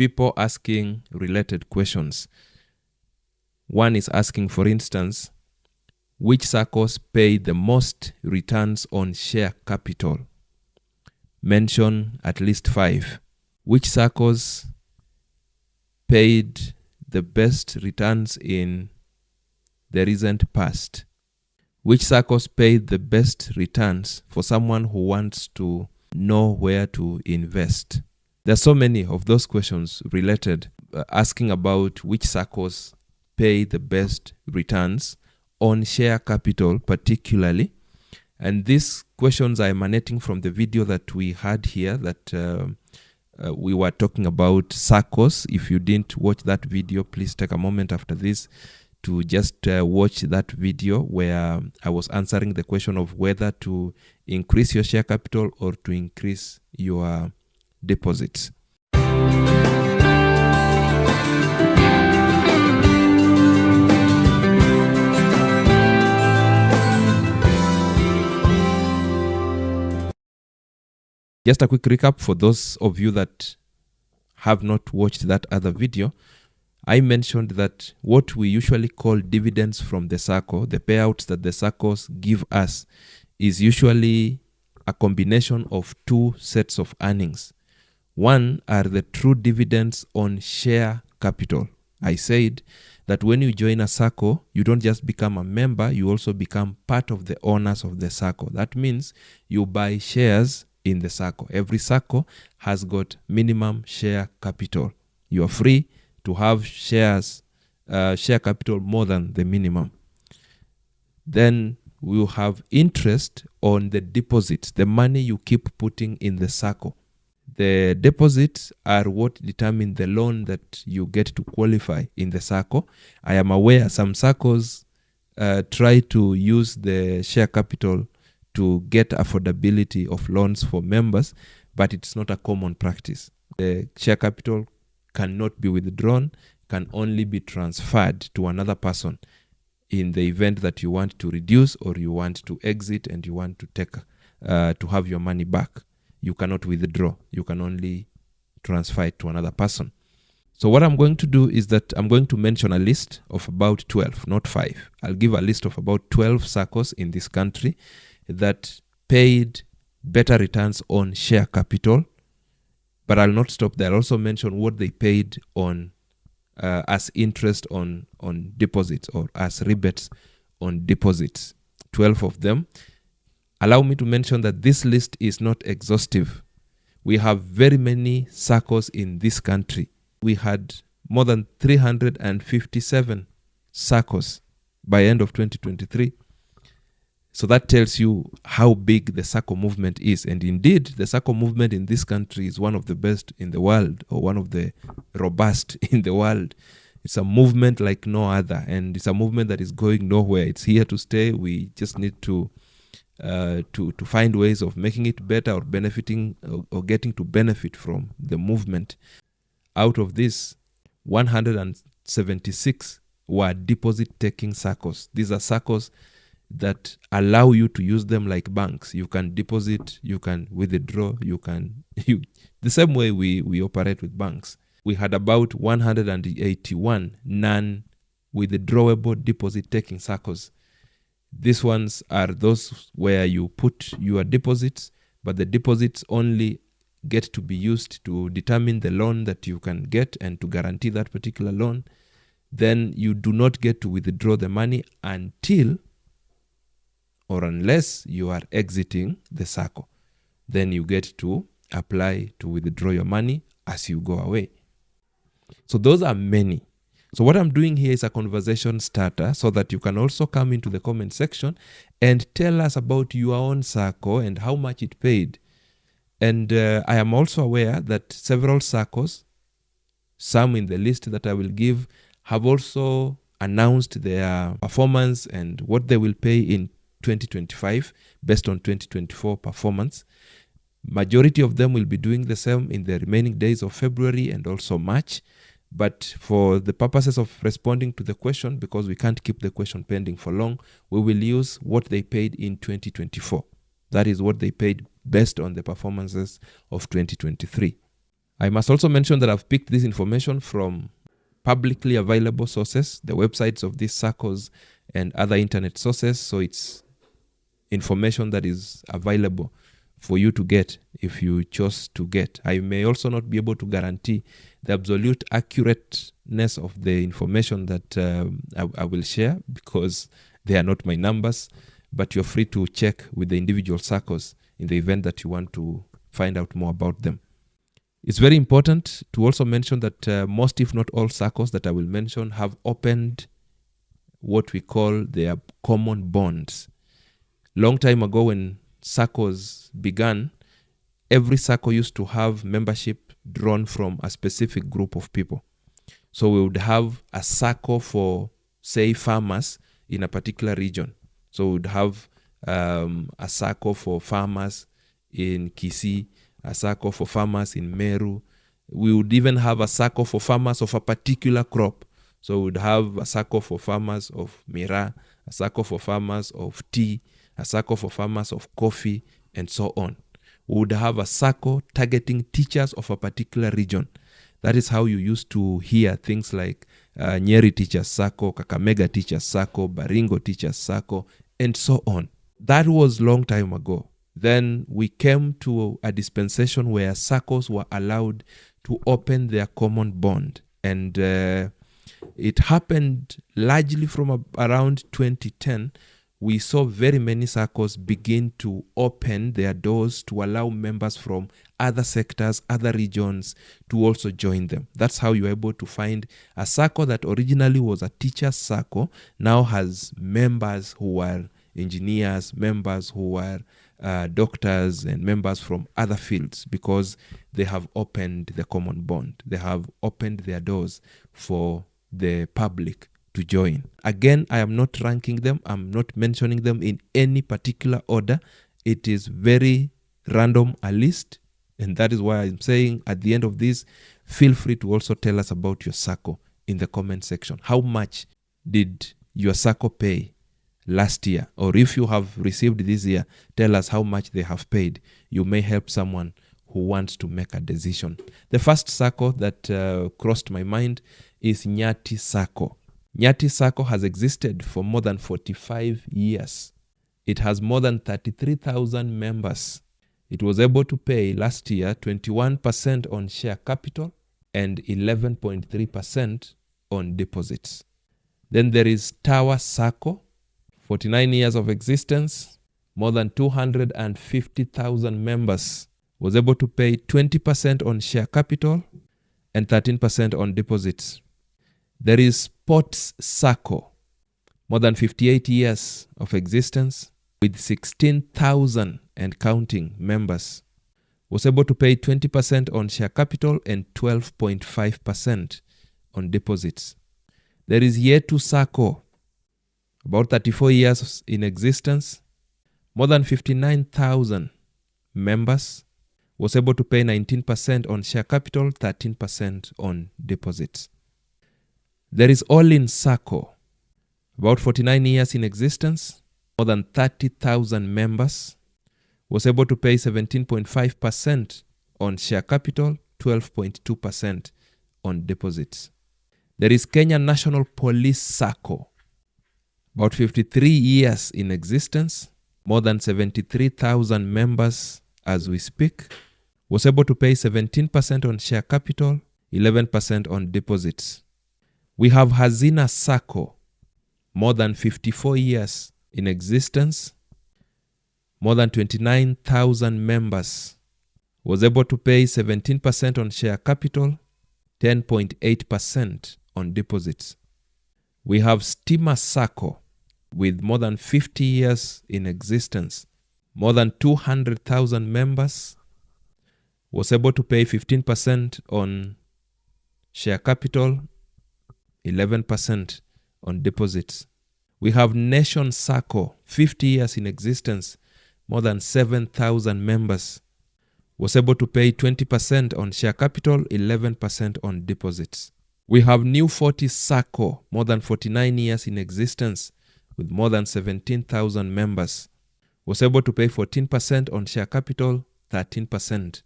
people asking related questions. One is asking, for instance, which SACCOs pay the most returns on share capital? Mention at least 5. Which SACCOs paid the best returns in the recent past? Which SACCOs paid the best returns for someone who wants to know where to invest? There are so many of those questions related, asking about which SACCOs pay the best returns on share capital particularly. And these questions are emanating from the video that we had here that we were talking about SACCOs. If you didn't watch that video, please take a moment after this to just watch that video where I was answering the question of whether to increase your share capital or to increase your deposits. Just a quick recap for those of you that have not watched that other video. I mentioned that what we usually call dividends from the SACCO, the payouts that the SACCOs give us, is usually a combination of 2 sets of earnings. One are the true dividends on share capital. I said that when you join a SACCO, you don't just become a member, you also become part of the owners of the SACCO. That means you buy shares in the SACCO. Every SACCO has got minimum share capital. You are free to have share capital more than the minimum. Then we will have interest on the deposits, the money you keep putting in the SACCO. The deposits are what determine the loan that you get to qualify in the SACCO. I am aware some SACCOs try to use the share capital to get affordability of loans for members, but it's not a common practice. The share capital cannot be withdrawn, can only be transferred to another person in the event that you want to reduce or you want to exit and you want to take to have your money back. You cannot withdraw. You can only transfer it to another person. So what I'm going to do is that I'm going to mention a list of about 12, not 5. I'll give a list of about 12 SACCOs in this country that paid better returns on share capital, but I'll not stop there. I'll also mention what they paid on as interest on deposits or as rebates on deposits. 12 of them. Allow me to mention that this list is not exhaustive. We have very many SACCOs in this country. We had more than 357 SACCOs by end of 2023. So that tells you how big the SACCO movement is. And indeed, the SACCO movement in this country is one of the best in the world, or one of the robust in the world. It's a movement like no other, and it's a movement that is going nowhere. It's here to stay. We just need to find ways of making it better or benefiting or getting to benefit from the movement. Out of this, 176 were deposit-taking SACCOs. These are SACCOs that allow you to use them like banks. You can deposit, you can withdraw, the same way we operate with banks. We had about 181 non-withdrawable deposit-taking SACCOs. These ones are those where you put your deposits, but the deposits only get to be used to determine the loan that you can get and to guarantee that particular loan. Then you do not get to withdraw the money until or unless you are exiting the SACCO. Then you get to apply to withdraw your money as you go away. So those are many. So what I'm doing here is a conversation starter so that you can also come into the comment section and tell us about your own SACCO and how much it paid. And I am also aware that several SACCOs, some in the list that I will give, have also announced their performance and what they will pay in 2025 based on 2024 performance. Majority of them will be doing the same in the remaining days of February and also March. But for the purposes of responding to the question, because we can't keep the question pending for long, we will use what they paid in 2024. That is what they paid based on the performances of 2023. I must also mention that I've picked this information from publicly available sources, the websites of these SACCOs and other internet sources. So it's information that is available for you to get if you chose to get. I may also not be able to guarantee the absolute accurateness of the information that I will share, because they are not my numbers, but you're free to check with the individual SACCOs in the event that you want to find out more about them. It's very important to also mention that most, if not all, SACCOs that I will mention have opened what we call their common bonds. Long time ago, when SACCOs began, every SACCO used to have membership drawn from a specific group of people. So we would have a SACCO for, say, farmers in a particular region. So we would have a SACCO for farmers in Kisii, a SACCO for farmers in Meru. We would even have a SACCO for farmers of a particular crop. So we would have a SACCO for farmers of miraa, a SACCO for farmers of tea, a SACCO for farmers of coffee, and so on. We would have a SACCO targeting teachers of a particular region. That is how you used to hear things like Nyeri Teachers SACCO, Kakamega Teachers SACCO, Baringo Teachers SACCO, and so on. That was long time ago. Then we came to a dispensation where SACCOs were allowed to open their common bond. And it happened largely from around 2010. We saw very many SACCOs begin to open their doors to allow members from other sectors, other regions to also join them. That's how you're able to find a SACCO that originally was a teacher's SACCO now has members who are engineers, members who are doctors, and members from other fields, because they have opened the common bond. They have opened their doors for the public to join. Again, I am not ranking them. I'm not mentioning them in any particular order. It is very random, a list. And that is why I'm saying at the end of this, feel free to also tell us about your SACCO in the comment section. How much did your SACCO pay last year? Or if you have received this year, tell us how much they have paid. You may help someone who wants to make a decision. The first SACCO that crossed my mind is Nyati SACCO. Nyati SACCO has existed for more than 45 years. It has more than 33,000 members. It was able to pay last year 21% on share capital and 11.3% on deposits. Then there is Tower SACCO, 49 years of existence, more than 250,000 members. Was able to pay 20% on share capital and 13% on deposits. There is Sports SACCO, more than 58 years of existence with 16,000 and counting members. Was able to pay 20% on share capital and 12.5% on deposits. There is Yetu SACCO, about 34 years in existence, more than 59,000 members. Was able to pay 19% on share capital, 13% on deposits. There is All In SACCO, about 49 years in existence, more than 30,000 members. Was able to pay 17.5% on share capital, 12.2% on deposits. There is Kenya National Police SACCO, about 53 years in existence, more than 73,000 members as we speak. Was able to pay 17% on share capital, 11% on deposits. We have Hazina SACCO, more than 54 years in existence, more than 29,000 members. Was able to pay 17% on share capital, 10.8% on deposits. We have Stima SACCO, with more than 50 years in existence, more than 200,000 members. Was able to pay 15% on share capital, 11% on deposits. We have Nation SACCO, 50 years in existence, more than 7,000 members. Was able to pay 20% on share capital, 11% on deposits. We have New 40 SACCO, more than 49 years in existence, with more than 17,000 members. Was able to pay 14% on share capital, 13%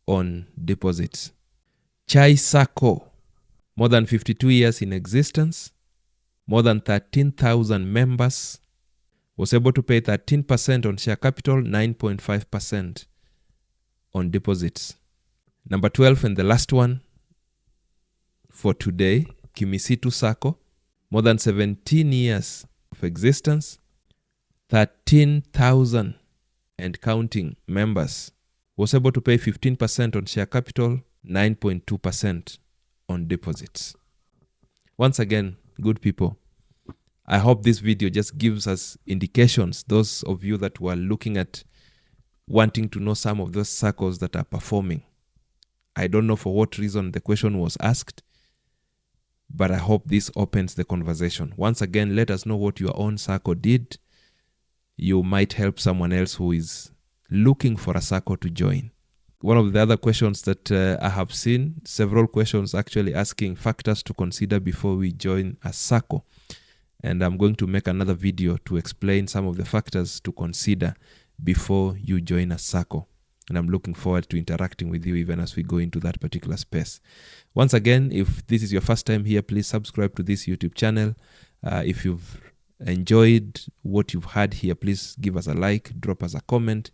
on deposits. Chai SACCO, more than 52 years in existence, more than 13,000 members, was able to pay 13% on share capital, 9.5% on deposits. Number 12 and the last one for today, Kimisitu SACCO, more than 17 years of existence, 13,000 and counting members, was able to pay 15% on share capital, 9.2% on deposits. Once again, good people, I hope this video just gives us indications, those of you that were looking at wanting to know some of those SACCOs that are performing. I don't know for what reason the question was asked, but I hope this opens the conversation. Once again, let us know what your own SACCO did. You might help someone else who is looking for a SACCO to join. One of the other questions that I have seen, several questions actually asking factors to consider before we join a SACCO. And I'm going to make another video to explain some of the factors to consider before you join a SACCO. And I'm looking forward to interacting with you even as we go into that particular space. Once again, if this is your first time here, please subscribe to this YouTube channel. If you've enjoyed what you've heard here, please give us a like, drop us a comment.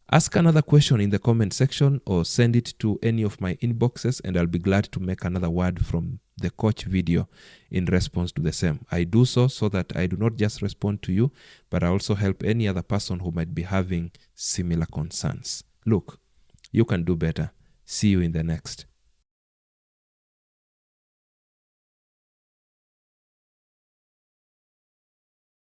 Ask another question in the comment section or send it to any of my inboxes and I'll be glad to make another word from the coach video in response to the same. I do so that I do not just respond to you, but I also help any other person who might be having similar concerns. Look, you can do better. See you in the next.